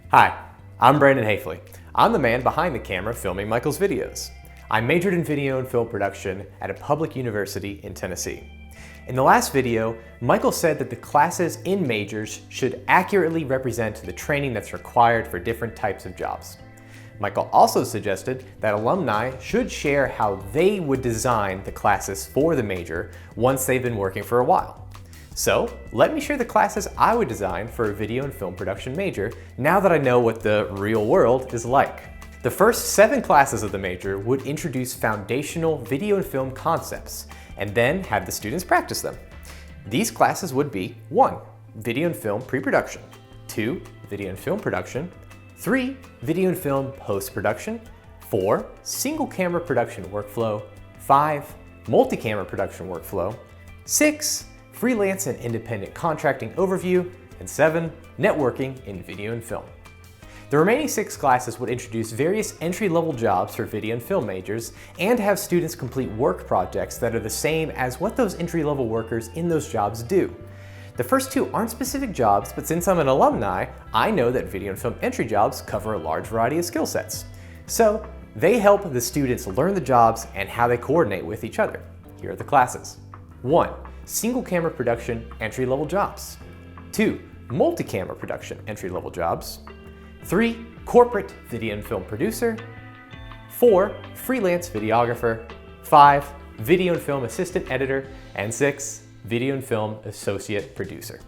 Hi, I'm Brandon Hafeli. I'm the man behind the camera filming Michael's videos. I majored in video and film production at a public university in Tennessee. In the last video, Michael said that the classes in majors should accurately represent the training that's required for different types of jobs. Michael also suggested that alumni should share how they would design the classes for the major once they've been working for a while. So let me share the classes I would design for a video and film production major now that I know what the real world is like. The first 7 classes of the major would introduce foundational video and film concepts and then have the students practice them. These classes would be 1. Video and film pre-production, 2. Video and film production, 3. Video and film post-production, 4. Single camera production workflow, 5. Multi-camera production workflow, 6. Freelance and independent contracting overview, and 7. Networking in video and film. The remaining 6 classes would introduce various entry-level jobs for video and film majors and have students complete work projects that are the same as what those entry-level workers in those jobs do. The first 2 aren't specific jobs, but since I'm an alumni, I know that video and film entry jobs cover a large variety of skill sets. So they help the students learn the jobs and how they coordinate with each other. Here are the classes. 1. Single camera production entry-level jobs. 2. Multi-camera production entry-level jobs. 3. Corporate video and film producer. 4. Freelance videographer. 5. Video and film assistant editor. And 6. Video and film associate producer.